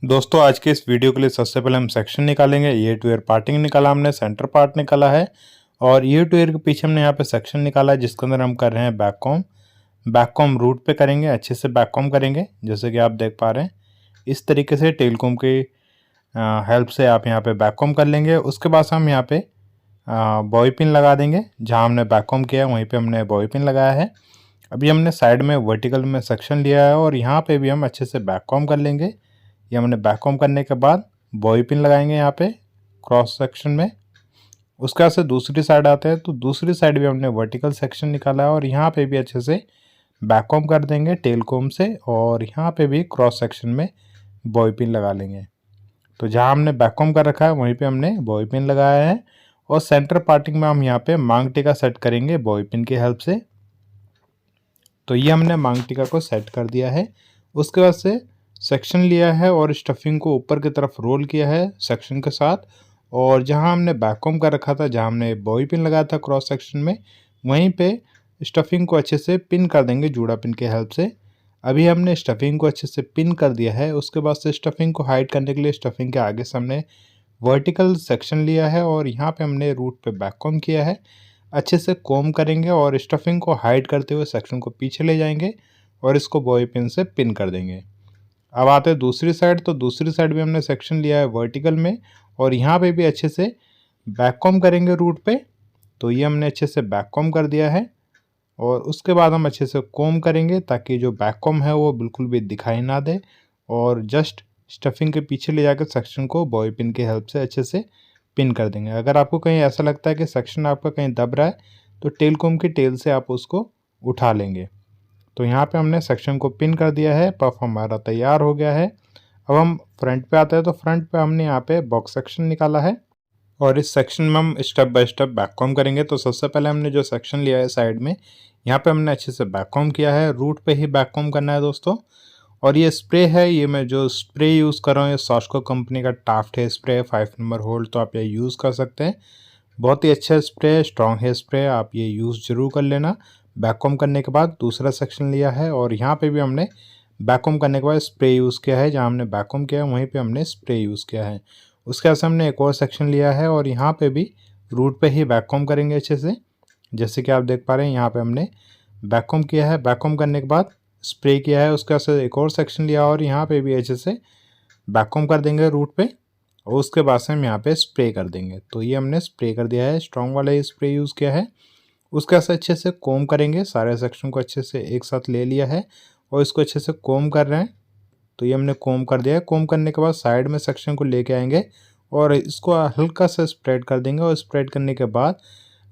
दोस्तों आज के इस वीडियो के लिए सबसे पहले हम सेक्शन निकालेंगे। ईयर टू ईयर पार्टिंग निकाला हमने, सेंटर पार्ट निकाला है और ईयर टू ईयर के पीछे हमने यहाँ पे सेक्शन निकाला है जिसके अंदर हम कर रहे हैं बैककॉम। बैककॉम रूट पे करेंगे, अच्छे से बैककॉम करेंगे जैसे कि आप देख पा रहे हैं। इस तरीके से टेलकॉम की हेल्प से आप यहाँ पे बैककॉम कर लेंगे। उसके बाद हम यहाँ पे बॉय पिन लगा देंगे। जहाँ हमने बैककॉम किया है वहीं पे हमने बॉय पिन लगाया है। अभी हमने साइड में वर्टिकल में सेक्शन लिया है और यहाँ पे भी हम अच्छे से बैककॉम कर लेंगे। ये हमने बैककॉम करने के बाद बॉय पिन लगाएंगे यहाँ पे क्रॉस सेक्शन में। उसके बाद से दूसरी साइड आते हैं तो दूसरी साइड भी हमने वर्टिकल सेक्शन निकाला है और यहाँ पे भी अच्छे से बैककॉम कर देंगे टेलकॉम से और यहाँ पे भी क्रॉस सेक्शन में बॉय पिन लगा लेंगे। तो जहाँ हमने बैककॉम कर रखा है वहीं पे हमने बॉय पिन लगाया है और सेंटर पार्टिंग में हम यहाँ पे मांग टीका सेट करेंगे बॉय पिन की हेल्प से। तो ये हमने मांग टीका को सेट कर दिया है। उसके बाद से सेक्शन लिया है और स्टफिंग को ऊपर की तरफ रोल किया है सेक्शन के साथ और जहां हमने बैककॉम कर रखा था, जहां हमने बॉय पिन लगाया था क्रॉस सेक्शन में, वहीं पे स्टफिंग को अच्छे से पिन कर देंगे जूड़ा पिन की हेल्प से। अभी हमने स्टफिंग को अच्छे से पिन कर दिया है। उसके बाद से स्टफिंग को हाइड करने के लिए स्टफिंग के आगे से हमने वर्टिकल सेक्शन लिया है और यहाँ पे हमने रूट पे बैककॉम किया है। अच्छे से कॉम करेंगे और स्टफिंग को हाइड करते हुए सेक्शन को पीछे ले जाएंगे और इसको बॉय पिन से पिन कर देंगे। अब आते हैं दूसरी साइड, तो दूसरी साइड भी हमने सेक्शन लिया है वर्टिकल में और यहाँ पे भी अच्छे से बैककॉम करेंगे रूट पे। तो ये हमने अच्छे से बैककॉम कर दिया है और उसके बाद हम अच्छे से कॉम करेंगे ताकि जो बैककॉम है वो बिल्कुल भी दिखाई ना दे और जस्ट स्टफिंग के पीछे ले जाकर सेक्शन को बॉय पिन की हेल्प से अच्छे से पिन कर देंगे। अगर आपको कहीं ऐसा लगता है कि सेक्शन आपका कहीं दब रहा है तो टेलकॉम की टेल से आप उसको उठा लेंगे। तो यहाँ पे हमने सेक्शन को पिन कर दिया है, पफ हमारा तैयार हो गया है। अब हम फ्रंट पे आते हैं तो फ्रंट पे हमने यहाँ पे बॉक्स सेक्शन निकाला है और इस सेक्शन में हम स्टेप बाय स्टेप बैककॉम करेंगे। तो सबसे पहले हमने जो सेक्शन लिया है साइड में, यहाँ पे हमने अच्छे से बैककॉम किया है। रूट पे ही बैककॉम करना है दोस्तों। और ये स्प्रे है, ये मैं जो स्प्रे यूज़ कर रहा हूँ ये सॉस्को कंपनी का टाफ्ट हेयर स्प्रे है 5 नंबर होल्ड। तो आप ये यूज़ कर सकते हैं, बहुत ही अच्छा स्प्रे है, स्ट्रॉन्ग हेयर स्प्रे है, आप ये यूज़ ज़रूर कर लेना। बैककॉम करने के बाद दूसरा सेक्शन लिया है और यहाँ पे भी हमने बैककॉम करने के बाद स्प्रे यूज़ किया है। जहाँ हमने बैककॉम किया है वहीं पे हमने स्प्रे यूज़ किया है। उसके बाद हमने एक और सेक्शन लिया है और यहाँ पे भी रूट पे ही बैककॉम करेंगे अच्छे से। जैसे कि आप देख पा रहे हैं यहाँ पे हमने बैककॉम किया है, बैककॉम करने के बाद स्प्रे किया है। उसके बाद एक और सेक्शन लिया और यहाँ पे भी अच्छे से बैककॉम कर देंगे रूट पे और उसके बाद से हम यहाँ पे स्प्रे कर देंगे। तो ये हमने स्प्रे कर दिया है, स्ट्रॉन्ग वाला ही स्प्रे यूज़ किया है। उसके बाद अच्छे से कोम करेंगे, सारे सेक्शन को अच्छे से एक साथ ले लिया है और इसको अच्छे से कोम कर रहे हैं। तो ये हमने कोम कर दिया है। कोम करने के बाद साइड में सेक्शन को लेके आएंगे और इसको हल्का सा स्प्रेड कर देंगे और स्प्रेड करने के बाद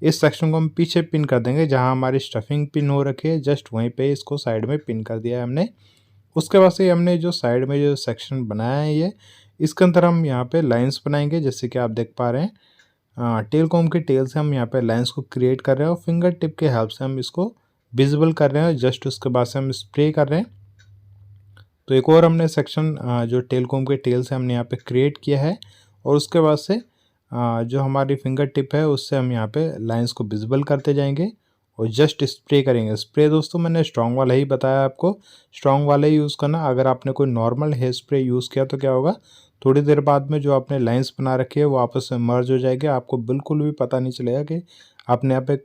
इस सेक्शन को हम पीछे पिन कर देंगे। जहाँ हमारी स्टफिंग पिन हो रखी है जस्ट वहीं पे इसको साइड में पिन कर दिया है हमने। उसके बाद से हमने जो साइड में जो सेक्शन बनाया है ये, इसके अंदर हम यहाँ पे लाइंस बनाएंगे। जैसे कि आप देख पा रहे हैं टेलकॉम की टेल से हम यहाँ पे लाइंस को क्रिएट कर रहे हैं और फिंगर टिप के हेल्प से हम इसको विजिबल कर रहे हैं। जस्ट उसके बाद से हम स्प्रे कर रहे हैं। तो एक और हमने सेक्शन जो टेलकॉम के टेल से हमने यहाँ पे क्रिएट किया है और उसके बाद से जो हमारी फिंगर टिप है उससे हम यहाँ पे लाइंस को विजिबल करते जाएंगे और जस्ट स्प्रे करेंगे। स्प्रे दोस्तों मैंने स्ट्रॉन्ग वाला ही बताया आपको, स्ट्रॉन्ग वाला ही यूज़ करना। अगर आपने कोई नॉर्मल हेयर स्प्रे यूज़ किया तो क्या होगा, थोड़ी देर बाद में जो आपने लाइंस बना रखी है वो आपस में मर्ज हो जाएगी, आपको बिल्कुल भी पता नहीं चलेगा कि आपने यहाँ पे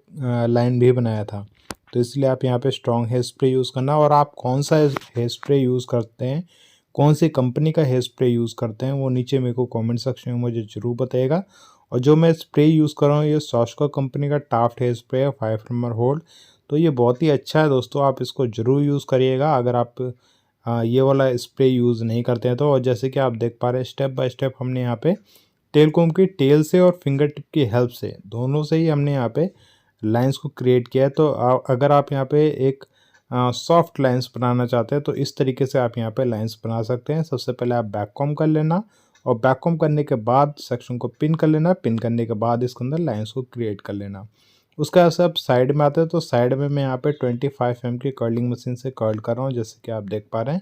लाइन भी बनाया था। तो इसलिए आप यहाँ पे स्ट्रॉन्ग हेयर स्प्रे यूज़ करना। और आप कौन सा हेयर स्प्रे यूज़ करते हैं, कौन सी कंपनी का हेयर स्प्रे यूज़ करते हैं, वो नीचे मेरे को कमेंट सेक्शन में मुझे ज़रूर बताइएगा। और जो मैं स्प्रे यूज़ कर रहा हूँ ये सॉस्को कंपनी का टाफ्ट हेयर स्प्रे है 5 नंबर होल्ड। तो ये बहुत ही अच्छा है दोस्तों, आप इसको ज़रूर यूज़ करिएगा अगर आप ये वाला स्प्रे यूज़ नहीं करते हैं तो। और जैसे कि आप देख पा रहे हैं स्टेप बाय स्टेप हमने यहाँ पे टेलकॉम की टेल से और फिंगर टिप की हेल्प से, दोनों से ही हमने यहाँ पे लाइंस को क्रिएट किया है। तो अगर आप यहाँ पे एक सॉफ्ट लाइंस बनाना चाहते हैं तो इस तरीके से आप यहाँ पे लाइंस बना सकते हैं। सबसे पहले आप बैककॉम कर लेना और बैककॉम करने के बाद सेक्शन को पिन कर लेना, पिन करने के बाद इसके अंदर लाइंस को क्रिएट कर लेना। उसका सब साइड में आते हैं तो साइड में मैं यहाँ पे 25 mm की कर्लिंग मशीन से कर्ल कर रहा हूँ। जैसे कि आप देख पा रहे हैं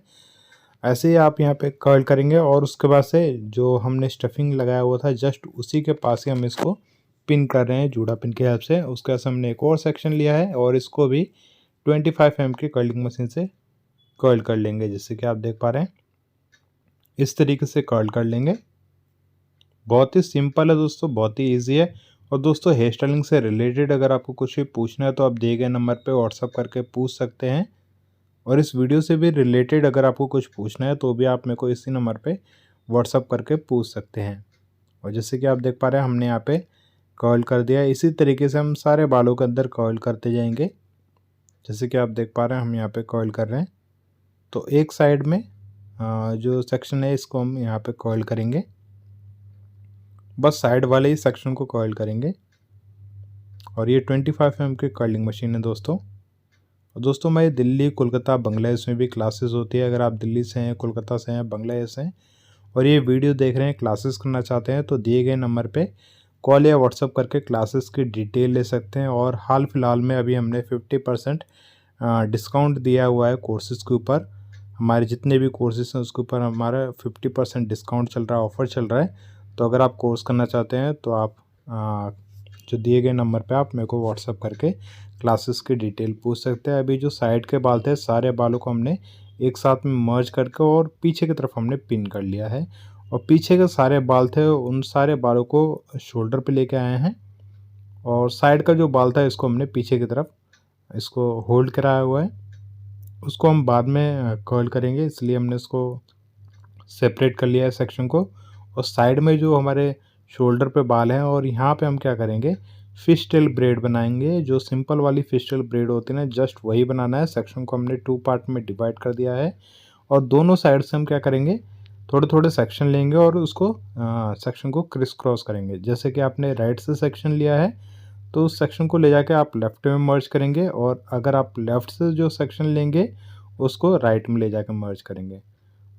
ऐसे ही आप यहाँ पे कर्ल करेंगे और उसके बाद से जो हमने स्टफिंग लगाया हुआ था जस्ट उसी के पास ही हम इसको पिन कर रहे हैं जूड़ा पिन की हेल्प से। उसके बाद हमने एक और सेक्शन लिया है और इसको भी 25 mm की कर्लिंग मशीन से कर्ल कर लेंगे। जैसे कि आप देख पा रहे हैं इस तरीके से कर्ल कर लेंगे। बहुत ही सिंपल है दोस्तों, बहुत ही ईजी है। और दोस्तों हेयर स्टाइलिंग से रिलेटेड अगर आपको कुछ भी पूछना है तो आप दिए गए नंबर पे व्हाट्सअप करके पूछ सकते हैं। और इस वीडियो से भी रिलेटेड अगर आपको कुछ पूछना है तो भी आप मेरे को इसी नंबर पे व्हाट्सअप करके पूछ सकते हैं। और जैसे कि आप देख पा रहे हैं हमने यहाँ पे कर्ल कर दिया है। इसी तरीके से हम सारे बालों के अंदर कर्ल करते जाएंगे। जैसे कि आप देख पा रहे हैं हम यहाँ पे कर्ल कर रहे हैं। तो एक साइड में जो सेक्शन है इसको हम यहाँ पे कर्ल करेंगे, बस साइड वाले ही सेक्शन को कर्ल करेंगे। और ये 25 mm की कर्लिंग मशीन है दोस्तों। और दोस्तों हमारी दिल्ली, कोलकाता, बांग्लादेश में भी क्लासेस होती है। अगर आप दिल्ली से हैं, कोलकाता से हैं, बांग्लादेश से हैं और ये वीडियो देख रहे हैं, क्लासेस करना चाहते हैं तो दिए गए नंबर पे कॉल या व्हाट्सअप करके क्लासेस की डिटेल ले सकते हैं। और हाल फिलहाल में अभी हमने 50% डिस्काउंट दिया हुआ है कोर्सेज़ के ऊपर। हमारे जितने भी कोर्सेज हैं उसके ऊपर हमारा 50% डिस्काउंट चल रहा है, ऑफ़र चल रहा है। तो अगर आप कोर्स करना चाहते हैं तो आप जो दिए गए नंबर पे आप मेरे को व्हाट्सअप करके क्लासेस की डिटेल पूछ सकते हैं। अभी जो साइड के बाल थे सारे बालों को हमने एक साथ में मर्ज करके और पीछे की तरफ हमने पिन कर लिया है। और पीछे के सारे बाल थे उन सारे बालों को शोल्डर पे लेके आए हैं। और साइड का जो बाल था इसको हमने पीछे की तरफ इसको होल्ड कराया हुआ है। उसको हम बाद में कर्ल करेंगे, इसलिए हमने इसको सेपरेट कर लिया है सेक्शन को। और साइड में जो हमारे शोल्डर पे बाल हैं और यहाँ पे हम क्या करेंगे, फिश टेल ब्रेड बनाएंगे। जो सिंपल वाली फिश टेल ब्रेड होती है ना, जस्ट वही बनाना है। सेक्शन को हमने 2 पार्ट में डिवाइड कर दिया है। और दोनों साइड से हम क्या करेंगे, थोड़े थोड़े सेक्शन लेंगे और उसको सेक्शन को क्रिस क्रॉस करेंगे। जैसे कि आपने राइट से सेक्शन लिया है तो उस सेक्शन को ले जाके आप लेफ़्ट में मर्ज करेंगे। और अगर आप लेफ़्ट से जो सेक्शन लेंगे उसको राइट में ले जाकर मर्ज करेंगे।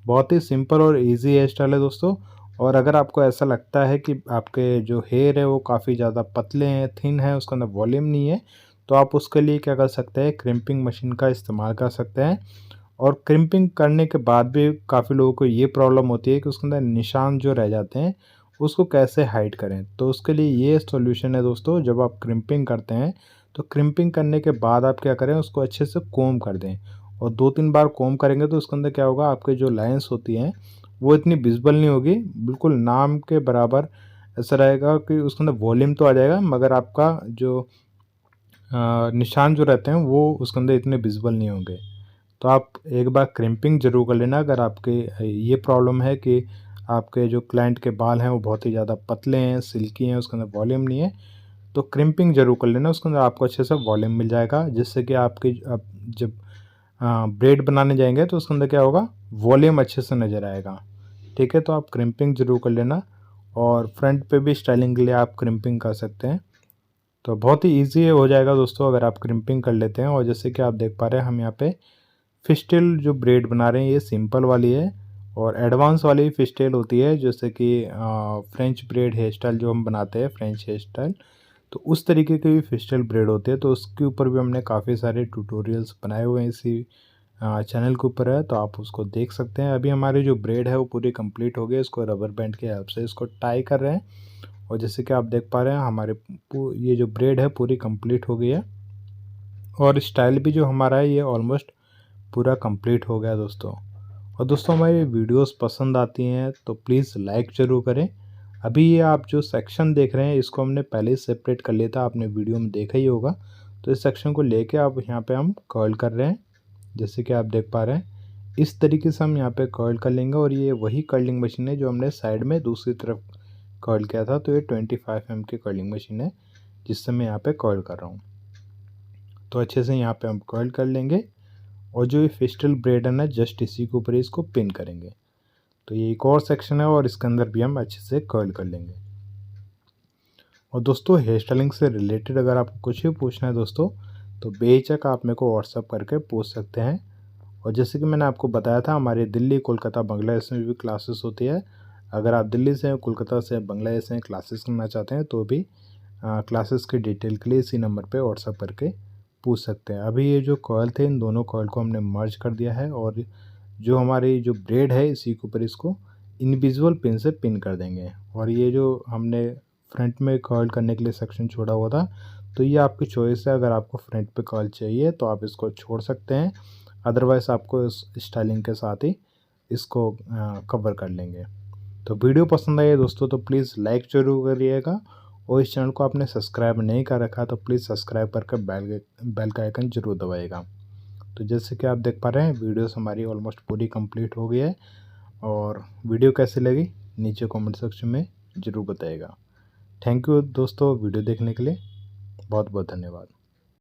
बहुत ही सिंपल और इजी हेयर स्टाइल है दोस्तों। और अगर आपको ऐसा लगता है कि आपके जो हेयर है वो काफ़ी ज़्यादा पतले हैं, थिन है, उसके अंदर वॉल्यूम नहीं है, तो आप उसके लिए क्या कर सकते हैं, क्रिम्पिंग मशीन का इस्तेमाल कर सकते हैं। और क्रिम्पिंग करने के बाद भी काफ़ी लोगों को ये प्रॉब्लम होती है कि उसके अंदर निशान जो रह जाते हैं उसको कैसे हाइड करें। तो उसके लिए ये सॉल्यूशन है दोस्तों, जब आप क्रिम्पिंग करते हैं तो क्रिम्पिंग करने के बाद आप क्या करें, उसको अच्छे से कोम कर दें। और 2-3 बार कोम करेंगे तो उसके अंदर क्या होगा, आपके जो लाइन्स होती हैं वो इतनी विजिबल नहीं होगी, बिल्कुल नाम के बराबर ऐसा रहेगा कि उसके अंदर वॉल्यूम तो आ जाएगा मगर आपका जो निशान जो रहते हैं वो उसके अंदर इतने विजिबल नहीं होंगे। तो आप एक बार क्रिम्पिंग ज़रूर कर लेना अगर आपके ये प्रॉब्लम है कि आपके जो क्लाइंट के बाल हैं वो बहुत ही ज़्यादा पतले हैं, सिल्की हैं, उसके अंदर वॉल्यूम नहीं है। तो क्रिम्पिंग ज़रूर कर लेना, उसके अंदर आपको अच्छे से वॉल्यूम मिल जाएगा, जिससे कि आपकी आप जब ब्रेड बनाने जाएंगे तो उसके अंदर क्या होगा, वॉल्यूम अच्छे से नज़र आएगा। ठीक है, तो आप क्रिम्पिंग ज़रूर कर लेना। और फ्रंट पे भी स्टाइलिंग के लिए आप क्रिम्पिंग कर सकते हैं। तो बहुत ही ईजी हो जाएगा दोस्तों अगर आप क्रिम्पिंग कर लेते हैं। और जैसे कि आप देख पा रहे हैं हम यहाँ पे फिश-टेल जो ब्रेड बना रहे हैं ये सिंपल वाली है। और एडवांस वाली फिश-टेल होती है, जैसे कि फ्रेंच ब्रेड हेयर स्टाइल जो हम बनाते हैं, फ्रेंच हेयर स्टाइल, तो उस तरीके की भी फिश-टेल ब्रेड होती है। तो उसके ऊपर भी हमने काफ़ी सारे ट्यूटोरियल्स बनाए हुए हैं, इसी चैनल के ऊपर है, तो आप उसको देख सकते हैं। अभी हमारी जो ब्रेड है वो पूरी कंप्लीट हो गई है, इसको रबर बैंड की हेल्प से इसको टाई कर रहे हैं। और जैसे कि आप देख पा रहे हैं हमारे ये जो ब्रेड है पूरी कंप्लीट हो गई है। और स्टाइल भी जो हमारा है ये ऑलमोस्ट पूरा कंप्लीट हो गया दोस्तों। और दोस्तों हमारी वीडियोस पसंद आती हैं तो प्लीज़ लाइक ज़रूर करें। अभी ये आप जो सेक्शन देख रहे हैं इसको हमने पहले ही सेपरेट कर लिया था, आपने वीडियो में देखा ही होगा। तो इस सेक्शन को लेके आप यहाँ पे हम कर्ल कर रहे हैं, जैसे कि आप देख पा रहे हैं। इस तरीके से हम यहाँ पे कर्ल कर लेंगे। और ये वही कर्लिंग मशीन है जो हमने साइड में दूसरी तरफ कर्ल किया था। तो ये 25 mm की कर्लिंग मशीन है जिससे मैं यहाँ पे कर्ल कर रहा हूँ। तो अच्छे से यहाँ पे हम कर्ल कर लेंगे। और जो ये फिश-टेल ब्रेड है ना, जस्ट इसी के ऊपर इसको पिन करेंगे। तो ये एक और सेक्शन है और इसके अंदर भी हम अच्छे से कर्ल कर लेंगे। और दोस्तों हेयर स्टाइलिंग से रिलेटेड अगर आपको कुछ भी पूछना है दोस्तों तो बेझिझक आप मेरे को व्हाट्सअप करके पूछ सकते हैं। और जैसे कि मैंने आपको बताया था हमारे दिल्ली, कोलकाता, बांग्लादेश में भी क्लासेस होती है। अगर आप दिल्ली से, कोलकाता से, बांग्लादेश से क्लासेस करना चाहते हैं तो भी क्लासेस की डिटेल के लिए इसी नंबर पे व्हाट्सअप करके पूछ सकते हैं। अभी ये जो कॉइल थे इन दोनों कॉइल को हमने मर्ज कर दिया है। और जो हमारी जो ब्रेड है इसी के ऊपर इसको इनविजिबल पिन से पिन कर देंगे। और ये जो हमने फ्रंट में कर्ल करने के लिए सेक्शन छोड़ा हुआ था तो ये आपकी चॉइस है, अगर आपको फ्रंट पे कर्ल चाहिए तो आप इसको छोड़ सकते हैं, अदरवाइज़ आपको इस स्टाइलिंग के साथ ही इसको कवर कर लेंगे। तो वीडियो पसंद आई है दोस्तों तो प्लीज़ लाइक जरूर करिएगा, और इस चैनल को आपने सब्सक्राइब नहीं कर रखा तो प्लीज़ सब्सक्राइब करके बेल का आइकन जरूर दबाइएगा। तो जैसे कि आप देख पा रहे हैं वीडियोस हमारी ऑलमोस्ट पूरी कंप्लीट हो गई है, और वीडियो कैसी लगी नीचे कमेंट सेक्शन में ज़रूर बताइएगा। थैंक यू दोस्तों वीडियो देखने के लिए, बहुत बहुत धन्यवाद।